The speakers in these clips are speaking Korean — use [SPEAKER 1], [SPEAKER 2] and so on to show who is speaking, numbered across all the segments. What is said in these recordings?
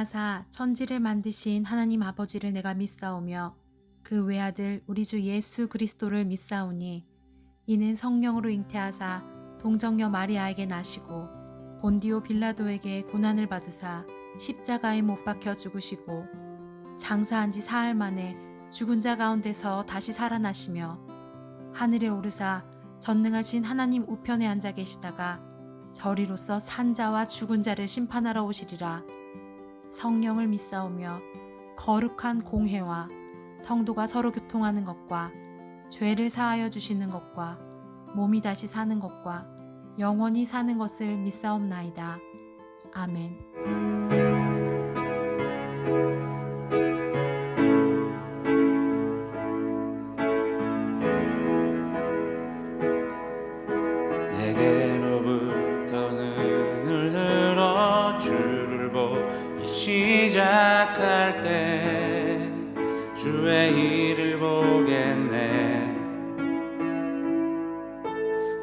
[SPEAKER 1] 전능하사 천지를 만드신 하나님 아버지를 내가 믿사오며 그 외아들 우리 주 예수 그리스도를 믿사오니 이는 성령으로 잉태하사 동정녀 마리아에게 나시고 본디오 빌라도에게 고난을 받으사 십자가에 못 박혀 죽으시고 장사한 지 사흘 만에 죽은 자 가운데서 다시 살아나시며 하늘에 오르사 전능하신 하나님 우편에 앉아 계시다가 저리로서 산 자와 죽은 자를 심판하러 오시리라. 성령을 믿사오며 거룩한 공회와 성도가 서로 교통하는 것과 죄를 사하여 주시는 것과 몸이 다시 사는 것과 영원히 사는 것을 믿사옵나이다. 아멘.
[SPEAKER 2] 내게로부터 눈을 들어 주를 보기 시작할 때 주의 일을 보겠네.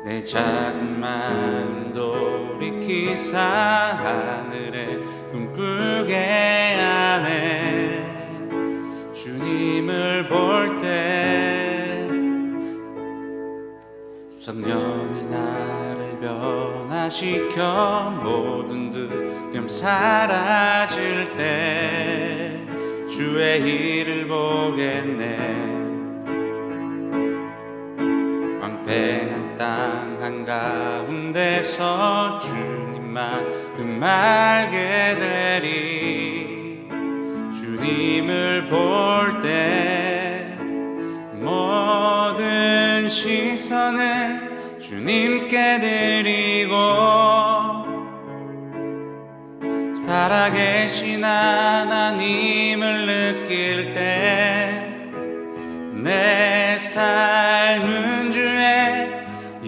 [SPEAKER 2] 내 작은 마음 돌이키사 하늘에 꿈꾸게 하네. 주님을 볼 때 성령이 나를 변화시켜 모든 두려움 사라질 때 주의 일을 보겠네. 황폐한 땅 한가운데서 주님 마음 알게 되리. 주님을 볼 때 모든 시선을 주님께 드리고 살아계신 하나님을 느낄 때 내 삶은 주의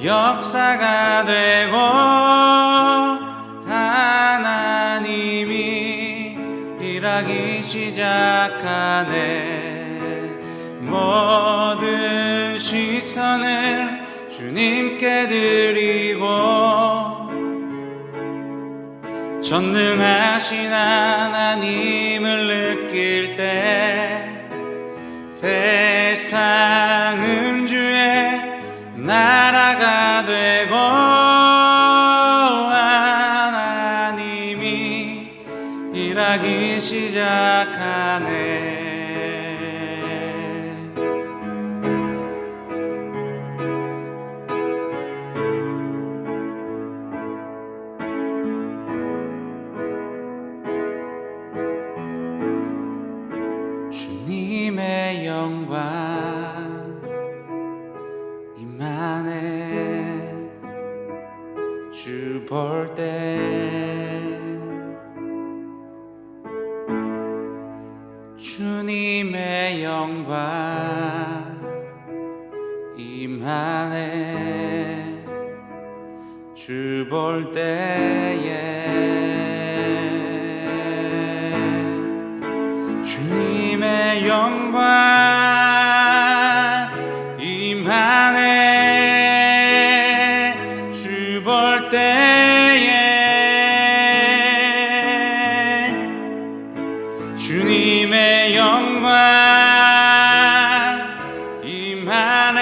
[SPEAKER 2] 역사가 되고 하나님이 일하기 시작하네. 모든 시선을 주님께 드리고 전능하신 하나님을 느낄 때 세상은 주의 나라가 되고 하나님이 일하기 시작하네. 주님의 영광 임하네. 주 볼 때 주님의 영광 임하네. 주 볼 때에 주님의 영광 임하네. 주 볼 때에 주님의 영광 임하네.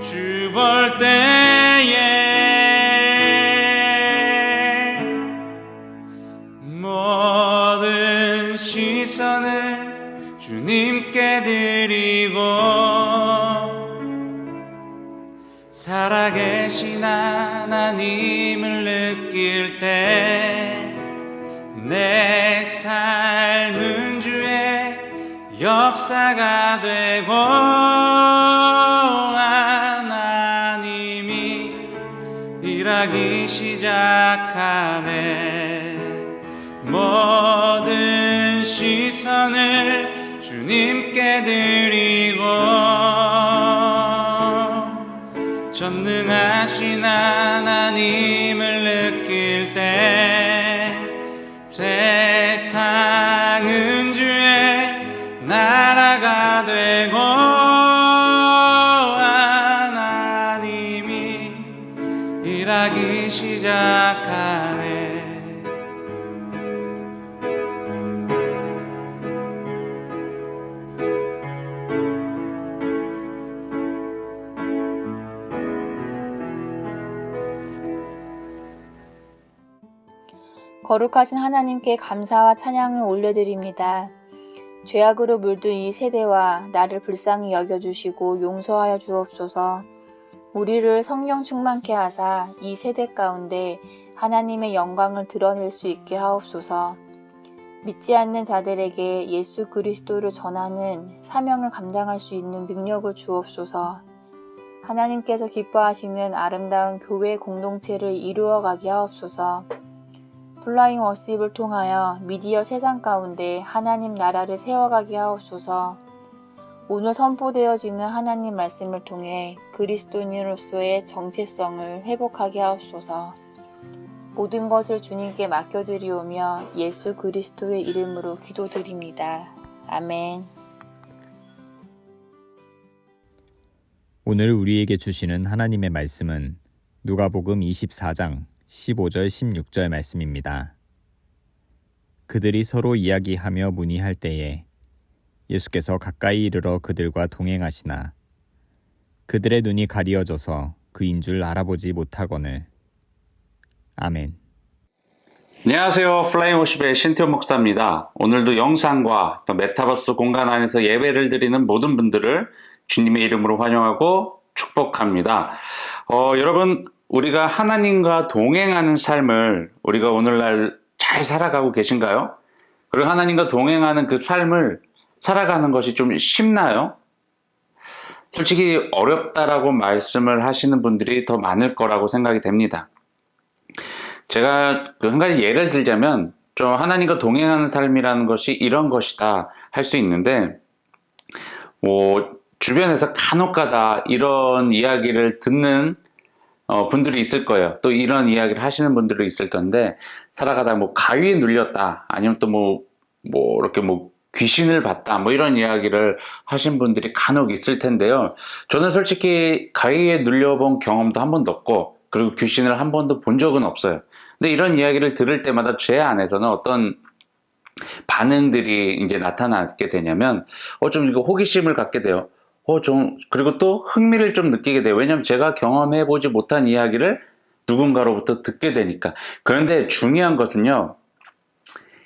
[SPEAKER 2] 주 볼 때에 모든 시선을 주님께 드리고 살아계신 하나님을 느낄 때 내 삶은 주의 역사가 되고 하나님이 일하기 시작하네. 모든 시선을 주님께 드리고 전능하신 하나님을 느낄 때 세상은 주의 나라가 되고 하나님이 일하기 시작하네.
[SPEAKER 3] 거룩하신 하나님께 감사와 찬양을 올려드립니다. 죄악으로 물든 이 세대와 나를 불쌍히 여겨주시고 용서하여 주옵소서. 우리를 성령 충만케 하사 이 세대 가운데 하나님의 영광을 드러낼 수 있게 하옵소서. 믿지 않는 자들에게 예수 그리스도를 전하는 사명을 감당할 수 있는 능력을 주옵소서. 하나님께서 기뻐하시는 아름다운 교회 공동체를 이루어가게 하옵소서. 플라잉 워십을 통하여 미디어 세상 가운데 하나님 나라를 세워가게 하옵소서. 오늘 선포되어지는 하나님 말씀을 통해 그리스도인으로서의 정체성을 회복하게 하옵소서. 모든 것을 주님께 맡겨드리오며 예수 그리스도의 이름으로 기도드립니다. 아멘.
[SPEAKER 4] 오늘 우리에게 주시는 하나님의 말씀은 누가복음 24장 15절 16절 말씀입니다. 그들이 서로 이야기하며 문의할 때에 예수께서 가까이 이르러 그들과 동행하시나 그들의 눈이 가리어져서 그인 줄 알아보지 못하거늘. 아멘.
[SPEAKER 2] 안녕하세요. 플라잉 워십의 신태호 목사입니다. 오늘도 영상과 또 메타버스 공간 안에서 예배를 드리는 모든 분들을 주님의 이름으로 환영하고 축복합니다. 여러분, 우리가 하나님과 동행하는 삶을 우리가 오늘날 잘 살아가고 계신가요? 그리고 하나님과 동행하는 그 삶을 살아가는 것이 좀 쉽나요? 솔직히 어렵다라고 말씀을 하시는 분들이 더 많을 거라고 생각이 됩니다. 제가 한 가지 예를 들자면 좀 하나님과 동행하는 삶이라는 것이 이런 것이다 할 수 있는데, 주변에서 간혹가다 이런 이야기를 듣는 분들이 있을 거예요. 또 이런 이야기를 하시는 분들이 있을 건데, 살아가다 가위에 눌렸다, 아니면 또 이렇게 귀신을 봤다, 이런 이야기를 하신 분들이 간혹 있을 텐데요. 저는 솔직히 가위에 눌려본 경험도 한 번도 없고, 그리고 귀신을 한 번도 본 적은 없어요. 근데 이런 이야기를 들을 때마다 제 안에서는 어떤 반응들이 이제 나타나게 되냐면, 좀 이거 호기심을 갖게 돼요. 그리고 또 흥미를 좀 느끼게 돼요. 왜냐면 제가 경험해보지 못한 이야기를 누군가로부터 듣게 되니까. 그런데 중요한 것은요,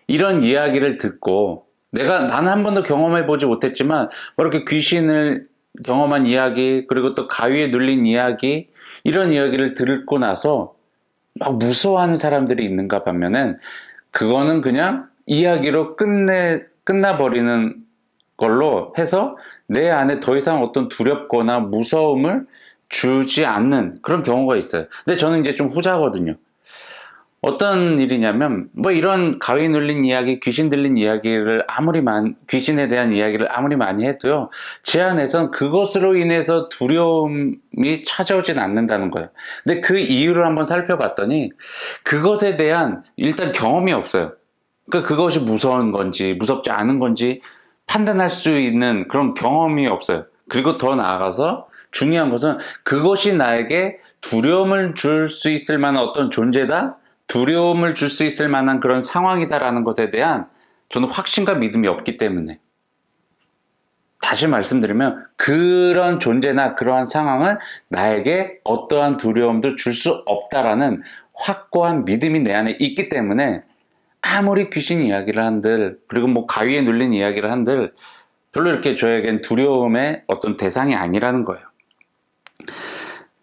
[SPEAKER 2] 이런 이야기를 듣고, 나는 한 번도 경험해보지 못했지만, 이렇게 귀신을 경험한 이야기, 그리고 또 가위에 눌린 이야기, 이런 이야기를 듣고 나서 막 무서워하는 사람들이 있는가 하면은, 그거는 그냥 이야기로 끝나버리는 걸로 해서 내 안에 더 이상 어떤 두렵거나 무서움을 주지 않는 그런 경우가 있어요. 근데 저는 이제 좀 후자거든요. 어떤 일이냐면, 이런 가위 눌린 이야기, 귀신 들린 이야기를 귀신에 대한 이야기를 아무리 많이 해도요, 제 안에선 그것으로 인해서 두려움이 찾아오진 않는다는 거예요. 근데 그 이유를 한번 살펴봤더니, 그것에 대한 일단 경험이 없어요. 그러니까 그것이 무서운 건지, 무섭지 않은 건지 판단할 수 있는 그런 경험이 없어요. 그리고 더 나아가서 중요한 것은 그것이 나에게 두려움을 줄 수 있을 만한 어떤 존재다? 두려움을 줄 수 있을 만한 그런 상황이다라는 것에 대한 저는 확신과 믿음이 없기 때문에, 다시 말씀드리면 그런 존재나 그러한 상황은 나에게 어떠한 두려움도 줄 수 없다라는 확고한 믿음이 내 안에 있기 때문에 아무리 귀신 이야기를 한들, 그리고 가위에 눌린 이야기를 한들 별로 이렇게 저에겐 두려움의 어떤 대상이 아니라는 거예요.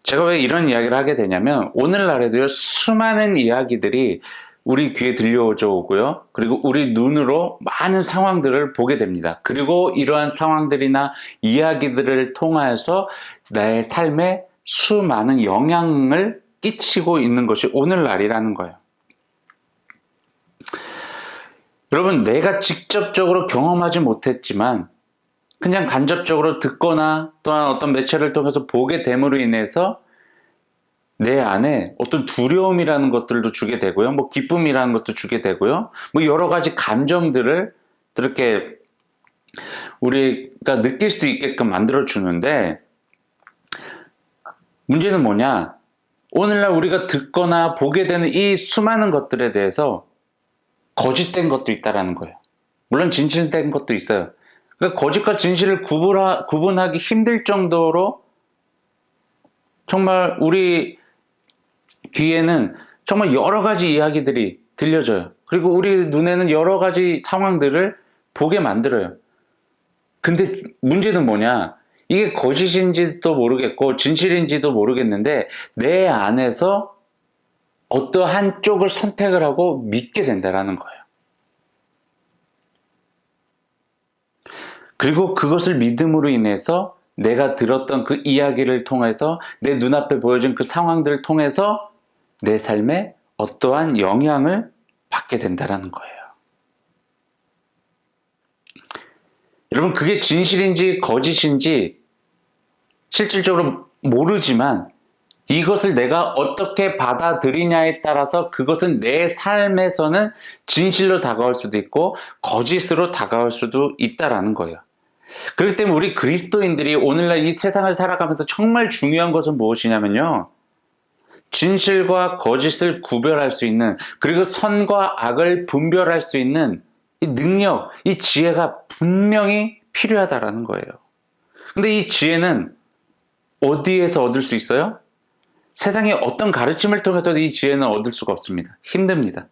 [SPEAKER 2] 제가 왜 이런 이야기를 하게 되냐면, 오늘날에도요, 수많은 이야기들이 우리 귀에 들려오고요. 그리고 우리 눈으로 많은 상황들을 보게 됩니다. 그리고 이러한 상황들이나 이야기들을 통해서 나의 삶에 수많은 영향을 끼치고 있는 것이 오늘날이라는 거예요. 여러분, 내가 직접적으로 경험하지 못했지만 그냥 간접적으로 듣거나 또한 어떤 매체를 통해서 보게 됨으로 인해서 내 안에 어떤 두려움이라는 것들도 주게 되고요. 기쁨이라는 것도 주게 되고요. 여러 가지 감정들을 이렇게 우리가 느낄 수 있게끔 만들어 주는데, 문제는 뭐냐? 오늘날 우리가 듣거나 보게 되는 이 수많은 것들에 대해서 거짓된 것도 있다라는 거예요. 물론 진실된 것도 있어요. 그러니까 거짓과 진실을 구분하기 힘들 정도로 정말 우리 뒤에는 정말 여러 가지 이야기들이 들려줘요. 그리고 우리 눈에는 여러 가지 상황들을 보게 만들어요. 근데 문제는 뭐냐? 이게 거짓인지도 모르겠고 진실인지도 모르겠는데 내 안에서 어떠한 쪽을 선택을 하고 믿게 된다라는 거예요. 그리고 그것을 믿음으로 인해서 내가 들었던 그 이야기를 통해서 내 눈앞에 보여진 그 상황들을 통해서 내 삶에 어떠한 영향을 받게 된다라는 거예요. 여러분, 그게 진실인지 거짓인지 실질적으로 모르지만 이것을 내가 어떻게 받아들이냐에 따라서 그것은 내 삶에서는 진실로 다가올 수도 있고 거짓으로 다가올 수도 있다라는 거예요. 그렇기 때문에 우리 그리스도인들이 오늘날 이 세상을 살아가면서 정말 중요한 것은 무엇이냐면요. 진실과 거짓을 구별할 수 있는, 그리고 선과 악을 분별할 수 있는 이 능력, 이 지혜가 분명히 필요하다라는 거예요. 근데 이 지혜는 어디에서 얻을 수 있어요? 세상의 어떤 가르침을 통해서도 이 지혜는 얻을 수가 없습니다. 힘듭니다.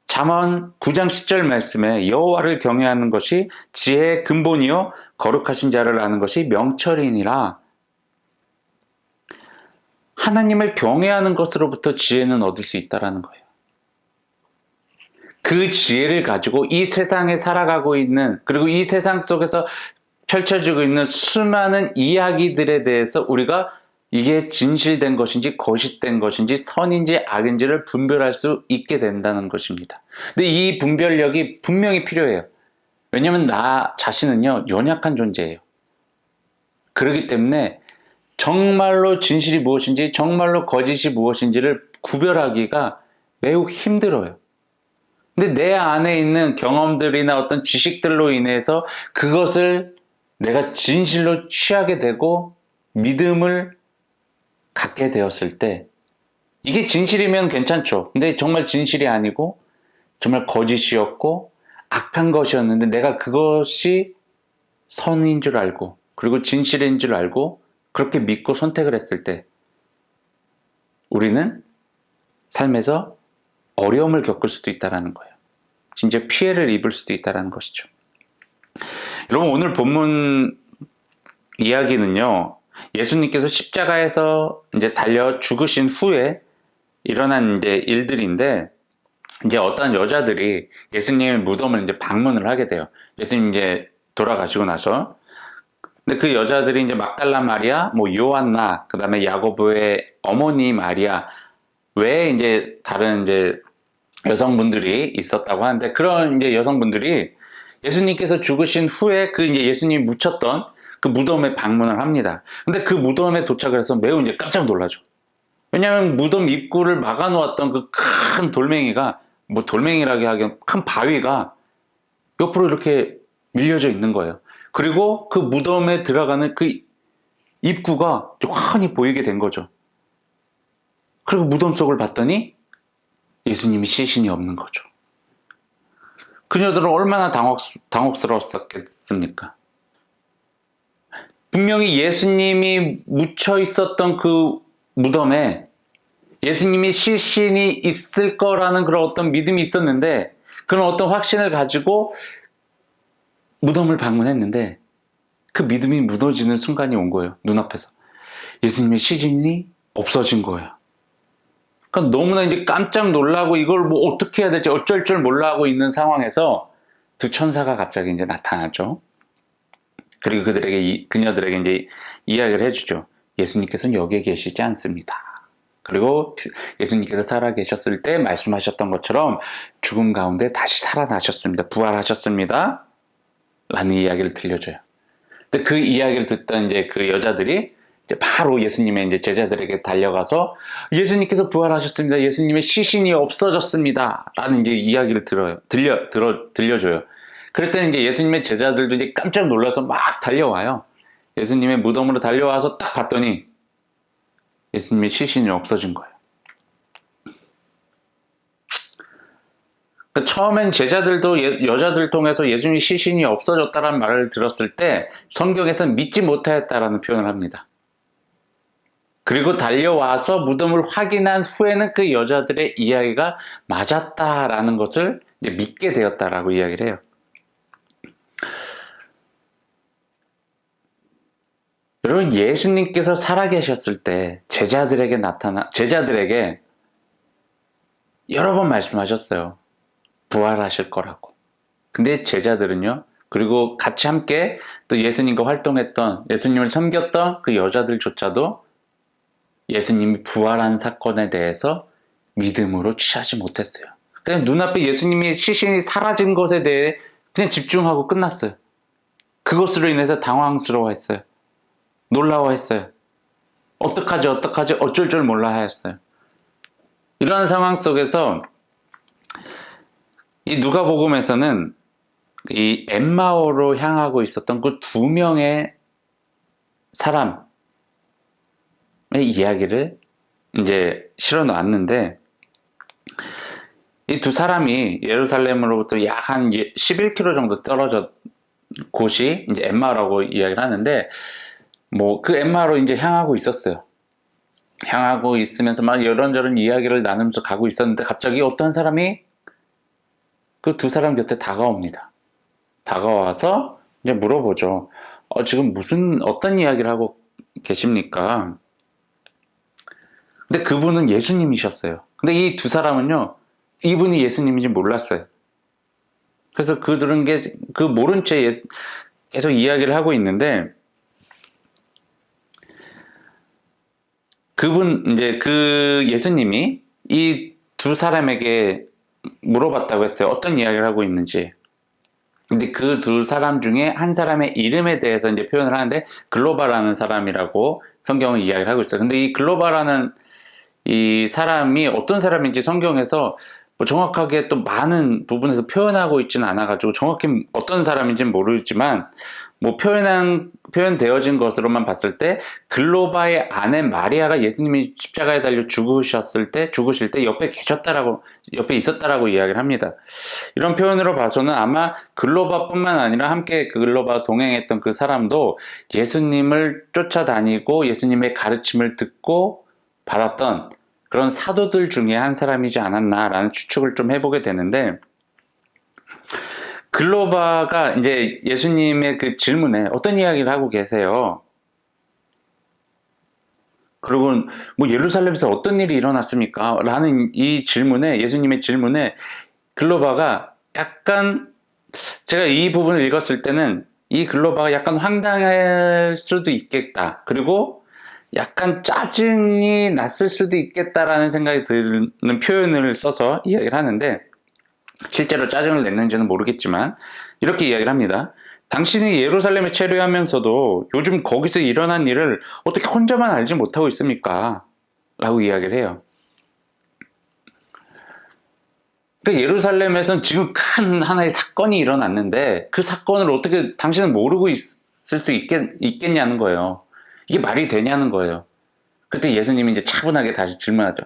[SPEAKER 2] 잠언 9장 10절 말씀에 여호와를 경외하는 것이 지혜의 근본이요 거룩하신 자를 아는 것이 명철이니라. 하나님을 경외하는 것으로부터 지혜는 얻을 수 있다라는 거예요. 그 지혜를 가지고 이 세상에 살아가고 있는, 그리고 이 세상 속에서 펼쳐지고 있는 수많은 이야기들에 대해서 우리가 이게 진실된 것인지 거짓된 것인지 선인지 악인지를 분별할 수 있게 된다는 것입니다. 근데 이 분별력이 분명히 필요해요. 왜냐하면 나 자신은요 연약한 존재예요. 그렇기 때문에 정말로 진실이 무엇인지 정말로 거짓이 무엇인지를 구별하기가 매우 힘들어요. 근데 내 안에 있는 경험들이나 어떤 지식들로 인해서 그것을 내가 진실로 취하게 되고 믿음을 갖게 되었을 때 이게 진실이면 괜찮죠. 근데 정말 진실이 아니고 정말 거짓이었고 악한 것이었는데 내가 그것이 선인 줄 알고 그리고 진실인 줄 알고 그렇게 믿고 선택을 했을 때 우리는 삶에서 어려움을 겪을 수도 있다는 거예요. 심지어 피해를 입을 수도 있다는 것이죠. 여러분, 오늘 본문 이야기는요, 예수님께서 십자가에서 이제 달려 죽으신 후에 일어난 이제 일들인데, 이제 어떤 여자들이 예수님의 무덤을 이제 방문을 하게 돼요. 예수님 이제 돌아가시고 나서. 근데 그 여자들이 이제 막달라 마리아, 뭐 요한나, 그 다음에 야고보의 어머니 마리아, 외에 이제 다른 이제 여성분들이 있었다고 하는데, 그런 이제 여성분들이 예수님께서 죽으신 후에 그 이제 예수님이 묻혔던 그 무덤에 방문을 합니다. 근데 그 무덤에 도착을 해서 매우 이제 깜짝 놀라죠. 왜냐하면 무덤 입구를 막아놓았던 그 큰 돌멩이가, 뭐 돌멩이라고 하기엔 큰 바위가 옆으로 이렇게 밀려져 있는 거예요. 그리고 그 무덤에 들어가는 그 입구가 환히 보이게 된 거죠. 그리고 무덤 속을 봤더니 예수님이 시신이 없는 거죠. 그녀들은 얼마나 당혹스러웠었겠습니까? 분명히 예수님이 묻혀 있었던 그 무덤에 예수님이 시신이 있을 거라는 그런 어떤 믿음이 있었는데, 그런 어떤 확신을 가지고 무덤을 방문했는데 그 믿음이 무너지는 순간이 온 거예요. 눈앞에서 예수님의 시신이 없어진 거예요. 그러니까 너무나 이제 깜짝 놀라고 이걸 뭐 어떻게 해야 될지 어쩔 줄 몰라 하고 있는 상황에서 두 천사가 갑자기 이제 나타나죠. 그리고 그녀들에게 이제 이야기를 해주죠. 예수님께서는 여기에 계시지 않습니다. 그리고 예수님께서 살아계셨을 때 말씀하셨던 것처럼 죽음 가운데 다시 살아나셨습니다. 부활하셨습니다. 라는 이야기를 들려줘요. 근데 그 이야기를 듣던 이제 그 여자들이 이제 바로 예수님의 이제 제자들에게 달려가서 예수님께서 부활하셨습니다. 예수님의 시신이 없어졌습니다. 라는 이제 이야기를 들려줘요. 그럴 때는 이제 예수님의 제자들도 이제 깜짝 놀라서 막 달려와요. 예수님의 무덤으로 달려와서 딱 봤더니 예수님의 시신이 없어진 거예요. 그러니까 처음엔 제자들도 여자들 통해서 예수님의 시신이 없어졌다는 말을 들었을 때 성경에서는 믿지 못하였다라는 표현을 합니다. 그리고 달려와서 무덤을 확인한 후에는 그 여자들의 이야기가 맞았다라는 것을 이제 믿게 되었다라고 이야기를 해요. 여러분, 예수님께서 살아계셨을 때 제자들에게 여러 번 말씀하셨어요. 부활하실 거라고. 근데 제자들은요, 그리고 같이 함께 또 예수님과 활동했던, 예수님을 섬겼던 그 여자들조차도 예수님이 부활한 사건에 대해서 믿음으로 취하지 못했어요. 그냥 눈앞에 예수님이 시신이 사라진 것에 대해 그냥 집중하고 끝났어요. 그것으로 인해서 당황스러워했어요. 놀라워했어요. 어떡하지 어쩔 줄 몰라 하였어요. 이러한 상황 속에서 이 누가복음에서는 이 엠마오로 향하고 있었던 그 두 명의 사람의 이야기를 이제 실어 놨는데, 이 두 사람이 예루살렘으로부터 약 한 11km 정도 떨어져 곳이 이제 엠마오라고 이야기를 하는데, 뭐 그 엠마오로 이제 향하고 있었어요. 향하고 있으면서 막 이런저런 이야기를 나누면서 가고 있었는데, 갑자기 어떤 사람이 그 두 사람 곁에 다가옵니다. 다가와서 이제 물어보죠. 지금 어떤 이야기를 하고 계십니까? 근데 그분은 예수님이셨어요. 근데 이 두 사람은요, 이분이 예수님인지 몰랐어요. 그래서 그들은 그 모른 채 계속 이야기를 하고 있는데, 그 예수님이 이 두 사람에게 물어봤다고 했어요. 어떤 이야기를 하고 있는지. 근데 그 두 사람 중에 한 사람의 이름에 대해서 이제 표현을 하는데, 글로바라는 사람이라고 성경은 이야기를 하고 있어요. 근데 이 글로바라는 이 사람이 어떤 사람인지 성경에서 뭐 정확하게 또 많은 부분에서 표현하고 있지는 않아가지고 정확히 어떤 사람인지는 모르지만, 뭐 표현되어진 것으로만 봤을 때 글로바의 아내 마리아가 예수님이 십자가에 달려 죽으실 때 옆에 있었다라고 이야기를 합니다. 이런 표현으로 봐서는 아마 글로바뿐만 아니라 함께 그 글로바 동행했던 그 사람도 예수님을 쫓아다니고 예수님의 가르침을 듣고 받았던 그런 사도들 중에 한 사람이지 않았나라는 추측을 좀 해보게 되는데, 글로바가 이제 예수님의 그 질문에 어떤 이야기를 하고 계세요? 그리고 뭐 예루살렘에서 어떤 일이 일어났습니까? 라는 이 질문에, 예수님의 질문에 글로바가 약간, 제가 이 부분을 읽었을 때는 이 글로바가 약간 황당할 수도 있겠다. 그리고 약간 짜증이 났을 수도 있겠다라는 생각이 드는 표현을 써서 이야기를 하는데, 실제로 짜증을 냈는지는 모르겠지만 이렇게 이야기를 합니다. 당신이 예루살렘에 체류하면서도 요즘 거기서 일어난 일을 어떻게 혼자만 알지 못하고 있습니까? 라고 이야기를 해요. 그러니까 예루살렘에서는 지금 큰 하나의 사건이 일어났는데 그 사건을 어떻게 당신은 모르고 있을 수 있겠냐는 거예요. 이게 말이 되냐는 거예요. 그때 예수님이 이제 차분하게 다시 질문하죠.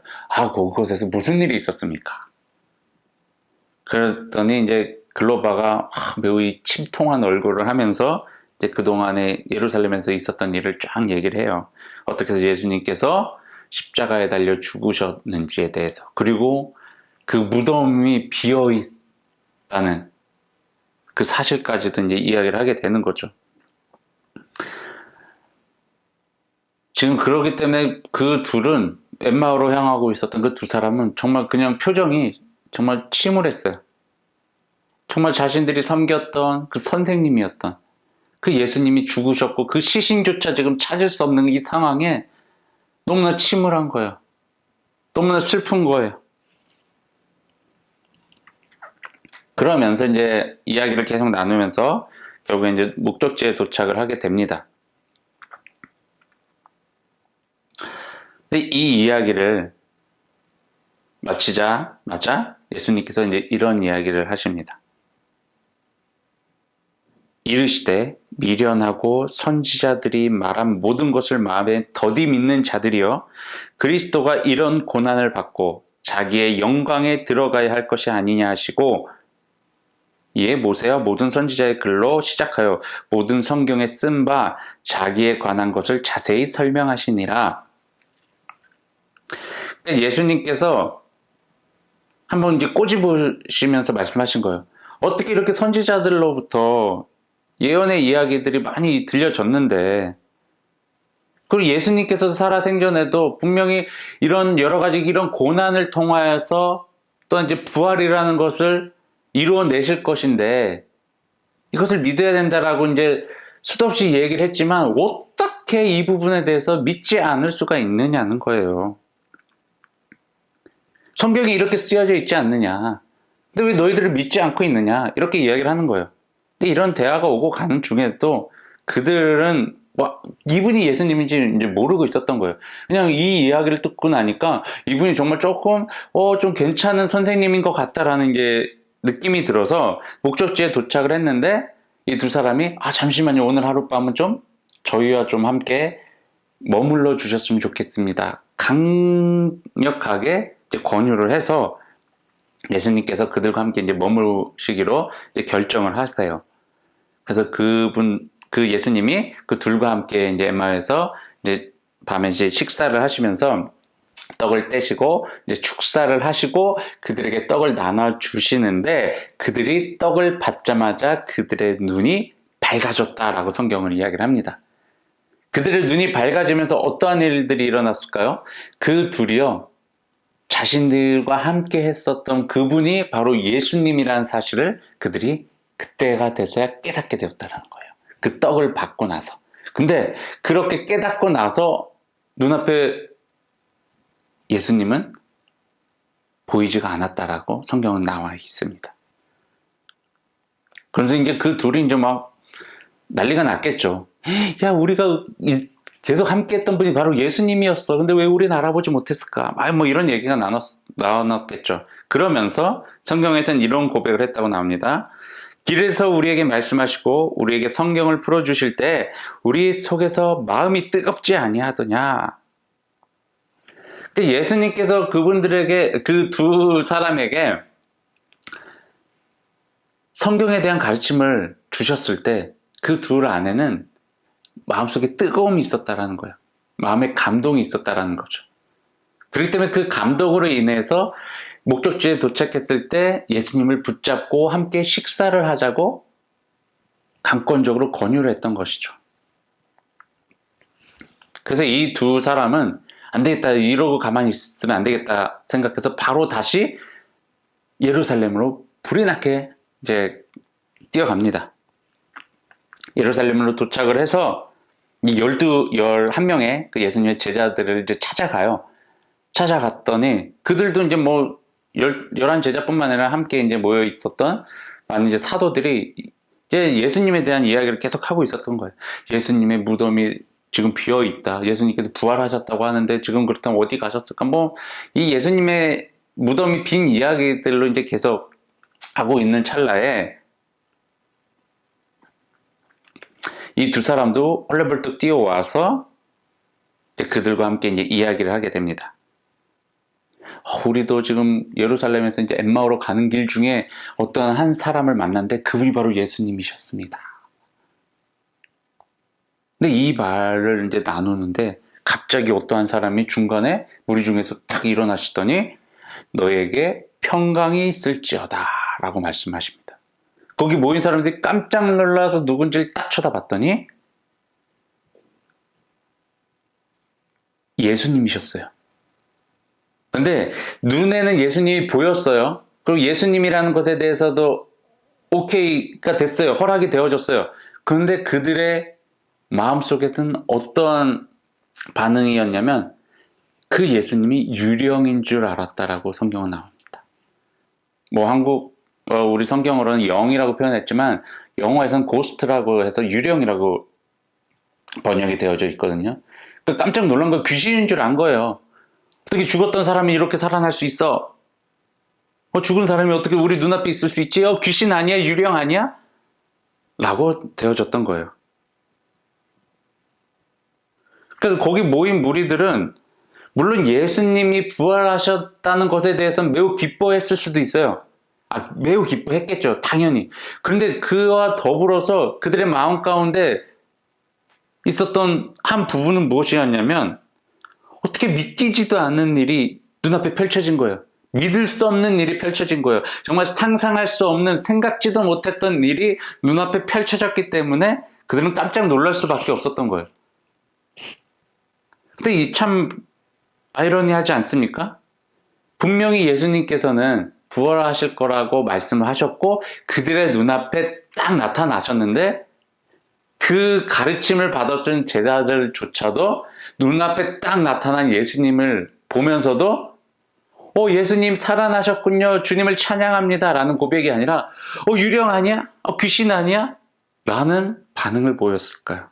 [SPEAKER 2] 그곳에서 무슨 일이 있었습니까? 그랬더니 이제 글로바가 매우 침통한 얼굴을 하면서 이제 그동안에 예루살렘에서 있었던 일을 쫙 얘기를 해요. 어떻게 해서 예수님께서 십자가에 달려 죽으셨는지에 대해서, 그리고 그 무덤이 비어 있다는 그 사실까지도 이제 이야기를 하게 되는 거죠. 지금 그러기 때문에 그 둘은 엠마오로 향하고 있었던 그 두 사람은 정말 그냥 표정이 정말 침울했어요. 정말 자신들이 섬겼던 그 선생님이었던 그 예수님이 죽으셨고 그 시신조차 지금 찾을 수 없는 이 상황에 너무나 침울한 거예요. 너무나 슬픈 거예요. 그러면서 이제 이야기를 계속 나누면서 결국에 이제 목적지에 도착을 하게 됩니다. 근데 이 이야기를 마치자마자 예수님께서 이제 이런 이야기를 하십니다. 이르시되 미련하고 선지자들이 말한 모든 것을 마음에 더디 믿는 자들이여, 그리스도가 이런 고난을 받고 자기의 영광에 들어가야 할 것이 아니냐 하시고, 이에 모세와 모든 선지자의 글로 시작하여 모든 성경에 쓴 바 자기에 관한 것을 자세히 설명하시니라. 예수님께서 한번 이제 꼬집으시면서 말씀하신 거예요. 어떻게 이렇게 선지자들로부터 예언의 이야기들이 많이 들려졌는데, 그리고 예수님께서 살아생전에도 분명히 이런 여러 가지 이런 고난을 통하여서 또한 이제 부활이라는 것을 이루어내실 것인데, 이것을 믿어야 된다라고 이제 수도 없이 얘기를 했지만, 어떻게 이 부분에 대해서 믿지 않을 수가 있느냐는 거예요. 성경이 이렇게 쓰여져 있지 않느냐. 근데 왜 너희들을 믿지 않고 있느냐. 이렇게 이야기를 하는 거예요. 근데 이런 대화가 오고 가는 중에도 그들은 이분이 예수님인지 이제 모르고 있었던 거예요. 그냥 이 이야기를 듣고 나니까 이분이 정말 조금 좀 괜찮은 선생님인 것 같다라는 이제 느낌이 들어서 목적지에 도착을 했는데, 이 두 사람이 잠시만요, 오늘 하룻밤은 좀 저희와 좀 함께 머물러 주셨으면 좋겠습니다. 강력하게 이제 권유를 해서 예수님께서 그들과 함께 이제 머무시기로 이제 결정을 하세요. 그래서 그 예수님이 그 둘과 함께 이제 엠마오에서 이제 밤에 이제 식사를 하시면서 떡을 떼시고 이제 축사를 하시고 그들에게 떡을 나눠 주시는데, 그들이 떡을 받자마자 그들의 눈이 밝아졌다라고 성경을 이야기를 합니다. 그들의 눈이 밝아지면서 어떠한 일들이 일어났을까요? 그 둘이요, 자신들과 함께 했었던 그분이 바로 예수님이라는 사실을 그들이 그때가 돼서야 깨닫게 되었다는 거예요. 그 떡을 받고 나서. 근데 그렇게 깨닫고 나서 눈앞에 예수님은 보이지가 않았다라고 성경은 나와 있습니다. 그래서 이제 그 둘이 이제 막 난리가 났겠죠. 야, 우리가 계속 함께 했던 분이 바로 예수님이었어. 근데 왜 우리는 알아보지 못했을까? 뭐 이런 얘기가 나눴겠죠. 그러면서 성경에서는 이런 고백을 했다고 나옵니다. 길에서 우리에게 말씀하시고 우리에게 성경을 풀어주실 때 우리 속에서 마음이 뜨겁지 아니하더냐. 예수님께서 그분들에게, 그 두 사람에게 성경에 대한 가르침을 주셨을 때 그 둘 안에는 마음속에 뜨거움이 있었다라는 거예요. 마음에 감동이 있었다라는 거죠. 그렇기 때문에 그 감동으로 인해서 목적지에 도착했을 때 예수님을 붙잡고 함께 식사를 하자고 강권적으로 권유를 했던 것이죠. 그래서 이 두 사람은 안 되겠다, 이러고 가만히 있으면 안 되겠다 생각해서 바로 다시 예루살렘으로 불이 나게 이제 뛰어갑니다. 예루살렘으로 도착을 해서 이 11명의 그 예수님의 제자들을 이제 찾아가요. 찾아갔더니 그들도 이제 뭐 11 제자뿐만 아니라 함께 이제 모여 있었던 많은 이제 사도들이 이제 예수님에 대한 이야기를 계속 하고 있었던 거예요. 예수님의 무덤이 지금 비어 있다. 예수님께서 부활하셨다고 하는데 지금 그렇다면 어디 가셨을까? 뭐 이 예수님의 무덤이 빈 이야기들로 이제 계속 하고 있는 찰나에 이 두 사람도 헐레벌떡 뛰어와서 그들과 함께 이제 이야기를 하게 됩니다. 우리도 지금 예루살렘에서 이제 엠마오로 가는 길 중에 어떤 한 사람을 만났는데 그분이 바로 예수님이셨습니다. 근데 이 말을 이제 나누는데 갑자기 어떠한 사람이 중간에 무리 중에서 탁 일어나시더니 너에게 평강이 있을지어다 라고 말씀하십니다. 거기 모인 사람들이 깜짝 놀라서 누군지를 딱 쳐다봤더니 예수님이셨어요. 근데 눈에는 예수님이 보였어요. 그리고 예수님이라는 것에 대해서도 오케이가 됐어요. 허락이 되어졌어요. 그런데 그들의 마음속에서는 어떠한 반응이었냐면 그 예수님이 유령인 줄 알았다라고 성경은 나옵니다. 뭐 우리 성경으로는 영이라고 표현했지만 영어에서는 고스트라고 해서 유령이라고 번역이 되어져 있거든요. 깜짝 놀란 거, 귀신인 줄 안 거예요. 어떻게 죽었던 사람이 이렇게 살아날 수 있어? 죽은 사람이 어떻게 우리 눈앞에 있을 수 있지? 귀신 아니야? 유령 아니야? 라고 되어졌던 거예요. 그래서 거기 모인 무리들은 물론 예수님이 부활하셨다는 것에 대해서는 매우 기뻐했을 수도 있어요. 매우 기뻐했겠죠. 당연히. 그런데 그와 더불어서 그들의 마음 가운데 있었던 한 부분은 무엇이었냐면 어떻게 믿기지도 않는 일이 눈앞에 펼쳐진 거예요. 믿을 수 없는 일이 펼쳐진 거예요. 정말 상상할 수 없는, 생각지도 못했던 일이 눈앞에 펼쳐졌기 때문에 그들은 깜짝 놀랄 수밖에 없었던 거예요. 근데 이 참 아이러니하지 않습니까? 분명히 예수님께서는 부활하실 거라고 말씀을 하셨고 그들의 눈앞에 딱 나타나셨는데 그 가르침을 받았던 제자들조차도 눈앞에 딱 나타난 예수님을 보면서도 예수님 살아나셨군요. 주님을 찬양합니다. 라는 고백이 아니라 유령 아니야? 귀신 아니야? 라는 반응을 보였을까요?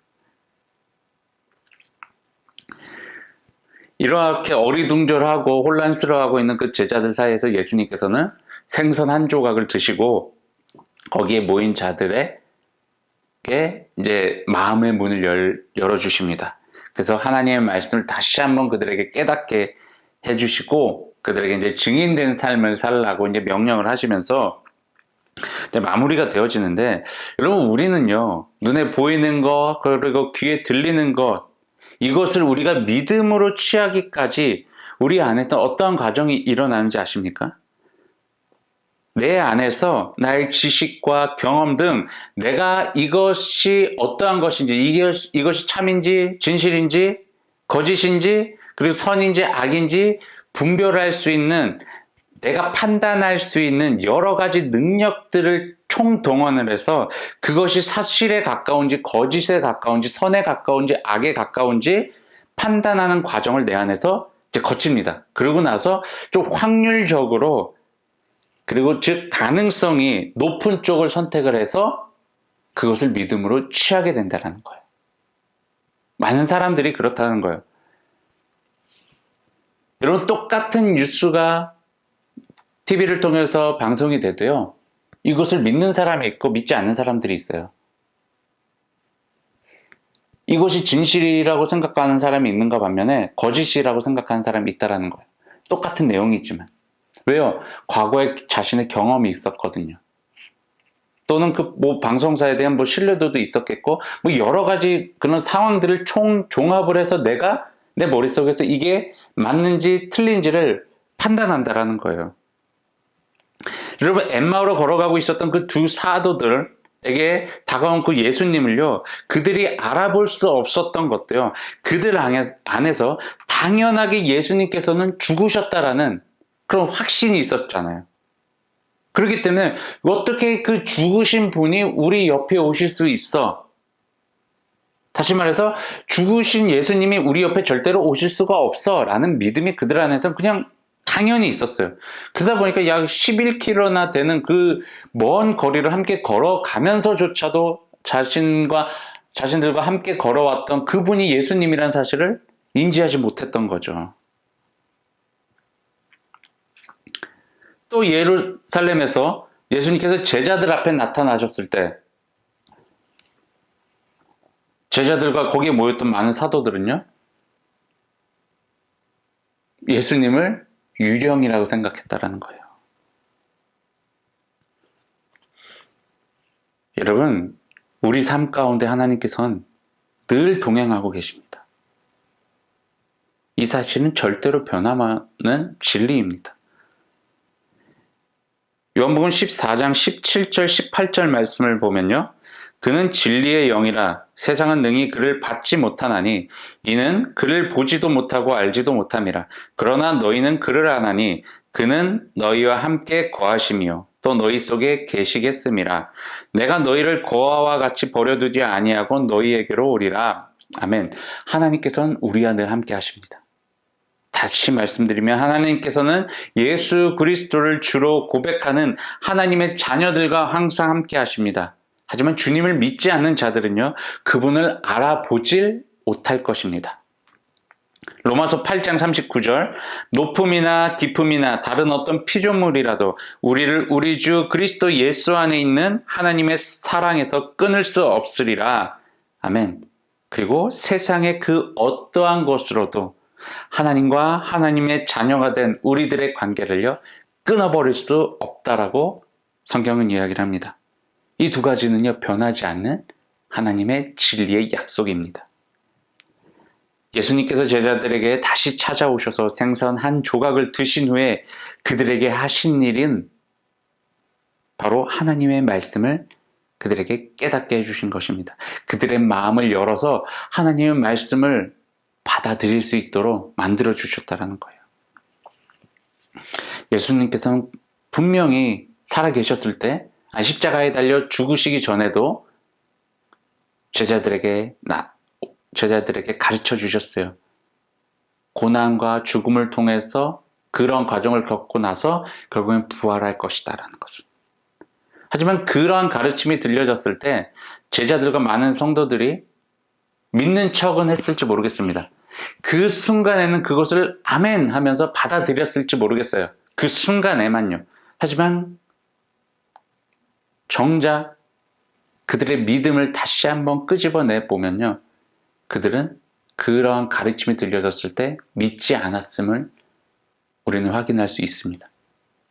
[SPEAKER 2] 이렇게 어리둥절하고 혼란스러워하고 있는 그 제자들 사이에서 예수님께서는 생선 한 조각을 드시고 거기에 모인 자들에게 이제 마음의 문을 열어주십니다. 그래서 하나님의 말씀을 다시 한번 그들에게 깨닫게 해주시고 그들에게 이제 증인된 삶을 살라고 이제 명령을 하시면서 이제 마무리가 되어지는데, 여러분 우리는요 눈에 보이는 것 그리고 귀에 들리는 것 이것을 우리가 믿음으로 취하기까지 우리 안에서 어떠한 과정이 일어나는지 아십니까? 내 안에서 나의 지식과 경험 등 내가 이것이 어떠한 것인지, 이것이 참인지 진실인지 거짓인지 그리고 선인지 악인지 분별할 수 있는, 내가 판단할 수 있는 여러 가지 능력들을 총동원을 해서 그것이 사실에 가까운지 거짓에 가까운지 선에 가까운지 악에 가까운지 판단하는 과정을 내 안에서 이제 거칩니다. 그러고 나서 좀 확률적으로, 그리고 즉 가능성이 높은 쪽을 선택을 해서 그것을 믿음으로 취하게 된다는 거예요. 많은 사람들이 그렇다는 거예요. 여러분 똑같은 뉴스가 TV를 통해서 방송이 돼도요, 이것을 믿는 사람이 있고 믿지 않는 사람들이 있어요. 이것이 진실이라고 생각하는 사람이 있는가 반면에 거짓이라고 생각하는 사람이 있다는 거예요. 똑같은 내용이지만. 왜요? 과거에 자신의 경험이 있었거든요. 또는 방송사에 대한 신뢰도도 있었겠고, 여러 가지 그런 상황들을 종합을 해서 내가 내 머릿속에서 이게 맞는지 틀린지를 판단한다라는 거예요. 여러분 엠마오로 걸어가고 있었던 그 두 사도들에게 다가온 그 예수님을요, 그들이 알아볼 수 없었던 것도요, 그들 안에서 당연하게 예수님께서는 죽으셨다라는 그런 확신이 있었잖아요. 그렇기 때문에 어떻게 그 죽으신 분이 우리 옆에 오실 수 있어? 다시 말해서 죽으신 예수님이 우리 옆에 절대로 오실 수가 없어 라는 믿음이 그들 안에서 그냥 당연히 있었어요. 그러다 보니까 약 11km나 되는 그 먼 거리를 함께 걸어가면서조차도 자신들과 함께 걸어왔던 그분이 예수님이라는 사실을 인지하지 못했던 거죠. 또 예루살렘에서 예수님께서 제자들 앞에 나타나셨을 때 제자들과 거기에 모였던 많은 사도들은요, 예수님을 유령이라고 생각했다라는 거예요. 여러분, 우리 삶 가운데 하나님께서는 늘 동행하고 계십니다. 이 사실은 절대로 변함없는 진리입니다. 요한복음 14장 17절 18절 말씀을 보면요, 그는 진리의 영이라 세상은 능히 그를 받지 못하나니 이는 그를 보지도 못하고 알지도 못함이라. 그러나 너희는 그를 아나니 그는 너희와 함께 거하심이요 또 너희 속에 계시겠음이라. 내가 너희를 고아와 같이 버려두지 아니하고 너희에게로 오리라. 아멘. 하나님께서는 우리와 늘 함께 하십니다. 다시 말씀드리면 하나님께서는 예수 그리스도를 주로 고백하는 하나님의 자녀들과 항상 함께 하십니다. 하지만 주님을 믿지 않는 자들은요, 그분을 알아보질 못할 것입니다. 로마서 8장 39절, 높음이나 깊음이나 다른 어떤 피조물이라도 우리를 우리 주 그리스도 예수 안에 있는 하나님의 사랑에서 끊을 수 없으리라. 아멘. 그리고 세상의 그 어떠한 것으로도 하나님과 하나님의 자녀가 된 우리들의 관계를요, 끊어버릴 수 없다라고 성경은 이야기를 합니다. 이 두 가지는요, 변하지 않는 하나님의 진리의 약속입니다. 예수님께서 제자들에게 다시 찾아오셔서 생선 한 조각을 드신 후에 그들에게 하신 일은 바로 하나님의 말씀을 그들에게 깨닫게 해주신 것입니다. 그들의 마음을 열어서 하나님의 말씀을 받아들일 수 있도록 만들어 주셨다는 거예요. 예수님께서는 분명히 살아계셨을 때 십자가에 달려 죽으시기 전에도 제자들에게 가르쳐 주셨어요. 고난과 죽음을 통해서 그런 과정을 겪고 나서 결국엔 부활할 것이다라는 것을. 하지만 그러한 가르침이 들려졌을 때 제자들과 많은 성도들이 믿는 척은 했을지 모르겠습니다. 그 순간에는 그것을 아멘 하면서 받아들였을지 모르겠어요. 그 순간에만요. 하지만 정작 그들의 믿음을 다시 한번 끄집어내 보면요. 그들은 그러한 가르침이 들려졌을 때 믿지 않았음을 우리는 확인할 수 있습니다.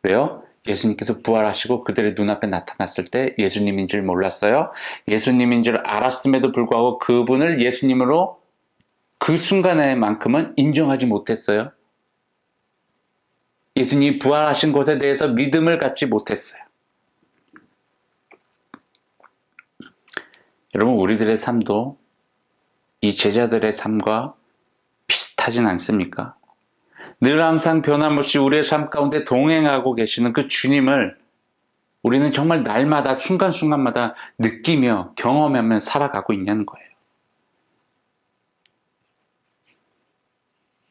[SPEAKER 2] 왜요? 예수님께서 부활하시고 그들의 눈앞에 나타났을 때 예수님인 줄 몰랐어요. 예수님인 줄 알았음에도 불구하고 그분을 예수님으로 그 순간에만큼은 인정하지 못했어요. 예수님이 부활하신 것에 대해서 믿음을 갖지 못했어요. 여러분, 우리들의 삶도 이 제자들의 삶과 비슷하진 않습니까? 늘 항상 변함없이 우리의 삶 가운데 동행하고 계시는 그 주님을 우리는 정말 날마다 순간순간마다 느끼며 경험하며 살아가고 있냐는 거예요.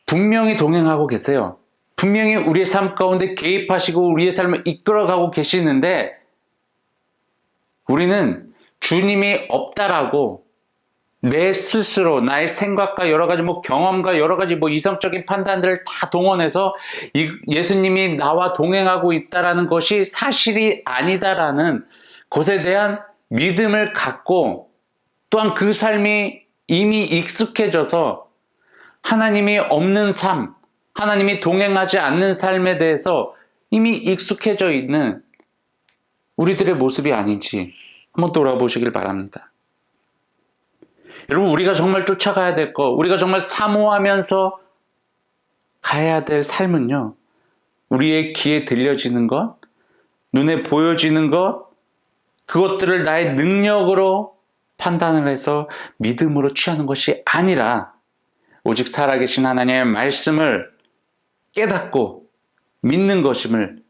[SPEAKER 2] 분명히 동행하고 계세요. 분명히 우리의 삶 가운데 개입하시고 우리의 삶을 이끌어가고 계시는데 우리는 주님이 없다라고 내 스스로 나의 생각과 여러 가지 경험과 여러 가지 이성적인 판단들을 다 동원해서 예수님이 나와 동행하고 있다라는 것이 사실이 아니다라는 것에 대한 믿음을 갖고 또한 그 삶이 이미 익숙해져서 하나님이 없는 삶, 하나님이 동행하지 않는 삶에 대해서 이미 익숙해져 있는 우리들의 모습이 아닌지 한번 돌아보시길 바랍니다. 여러분, 우리가 정말 쫓아가야 될 것, 우리가 정말 사모하면서 가야 될 삶은요, 우리의 귀에 들려지는 것, 눈에 보여지는 것, 그것들을 나의 능력으로 판단을 해서 믿음으로 취하는 것이 아니라 오직 살아계신 하나님의 말씀을 깨닫고 믿는 것임을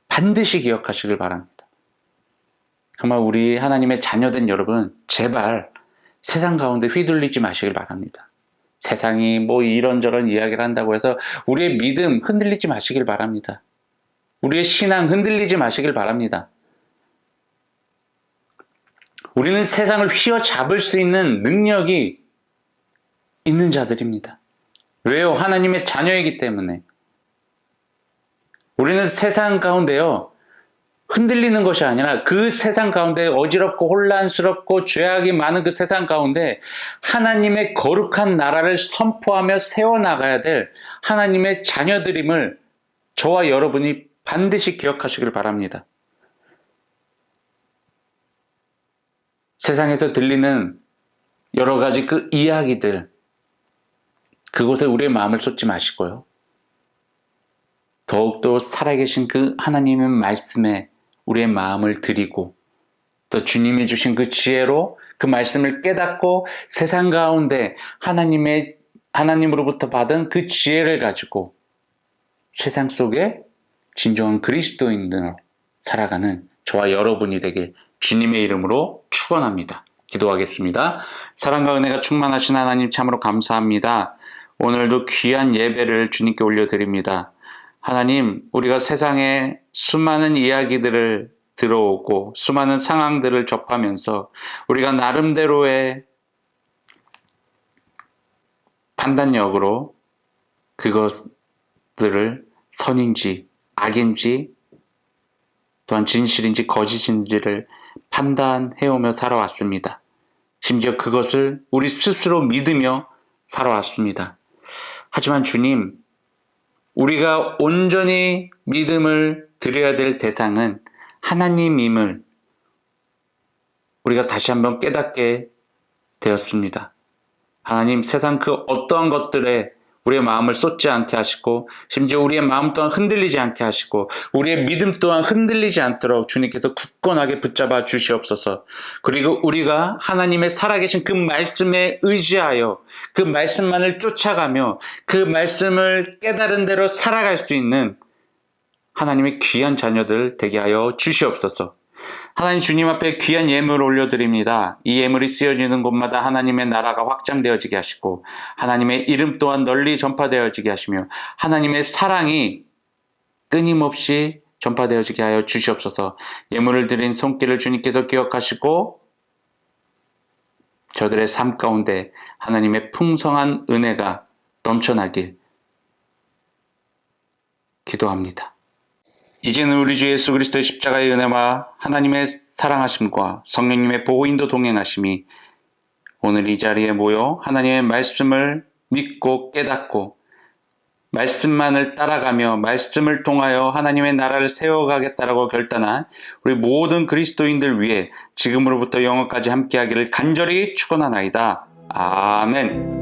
[SPEAKER 2] 반드시 기억하시길 바랍니다. 정말 우리 하나님의 자녀된 여러분, 제발 세상 가운데 휘둘리지 마시길 바랍니다. 세상이 이런저런 이야기를 한다고 해서 우리의 믿음 흔들리지 마시길 바랍니다. 우리의 신앙 흔들리지 마시길 바랍니다. 우리는 세상을 휘어잡을 수 있는 능력이 있는 자들입니다. 왜요? 하나님의 자녀이기 때문에. 우리는 세상 가운데요, 흔들리는 것이 아니라 그 세상 가운데 어지럽고 혼란스럽고 죄악이 많은 그 세상 가운데 하나님의 거룩한 나라를 선포하며 세워나가야 될 하나님의 자녀들임을 저와 여러분이 반드시 기억하시길 바랍니다. 세상에서 들리는 여러 가지 그 이야기들, 그곳에 우리의 마음을 쏟지 마시고요. 더욱더 살아계신 그 하나님의 말씀에 우리의 마음을 드리고 또 주님이 주신 그 지혜로 그 말씀을 깨닫고 세상 가운데 하나님으로부터 받은 그 지혜를 가지고 세상 속에 진정한 그리스도인으로 살아가는 저와 여러분이 되길 주님의 이름으로 축원합니다. 기도하겠습니다. 사랑과 은혜가 충만하신 하나님 참으로 감사합니다. 오늘도 귀한 예배를 주님께 올려드립니다. 하나님, 우리가 세상에 수많은 이야기들을 들어오고 수많은 상황들을 접하면서 우리가 나름대로의 판단력으로 그것들을 선인지 악인지 또한 진실인지 거짓인지를 판단해오며 살아왔습니다. 심지어 그것을 우리 스스로 믿으며 살아왔습니다. 하지만 주님, 우리가 온전히 믿음을 드려야 될 대상은 하나님임을 우리가 다시 한번 깨닫게 되었습니다. 하나님, 세상 그 어떠한 것들에 우리의 마음을 쏟지 않게 하시고, 심지어 우리의 마음 또한 흔들리지 않게 하시고, 우리의 믿음 또한 흔들리지 않도록 주님께서 굳건하게 붙잡아 주시옵소서. 그리고 우리가 하나님의 살아계신 그 말씀에 의지하여 그 말씀만을 쫓아가며 그 말씀을 깨달은 대로 살아갈 수 있는 하나님의 귀한 자녀들 되게 하여 주시옵소서. 하나님, 주님 앞에 귀한 예물을 올려드립니다. 이 예물이 쓰여지는 곳마다 하나님의 나라가 확장되어지게 하시고, 하나님의 이름 또한 널리 전파되어지게 하시며, 하나님의 사랑이 끊임없이 전파되어지게 하여 주시옵소서. 예물을 드린 손길을 주님께서 기억하시고, 저들의 삶 가운데 하나님의 풍성한 은혜가 넘쳐나길 기도합니다. 이제는 우리 주 예수 그리스도의 십자가의 은혜와 하나님의 사랑하심과 성령님의 보호인도 동행하심이 오늘 이 자리에 모여 하나님의 말씀을 믿고 깨닫고 말씀만을 따라가며 말씀을 통하여 하나님의 나라를 세워가겠다라고 결단한 우리 모든 그리스도인들 위해 지금으로부터 영원까지 함께하기를 간절히 축원하나이다. 아멘.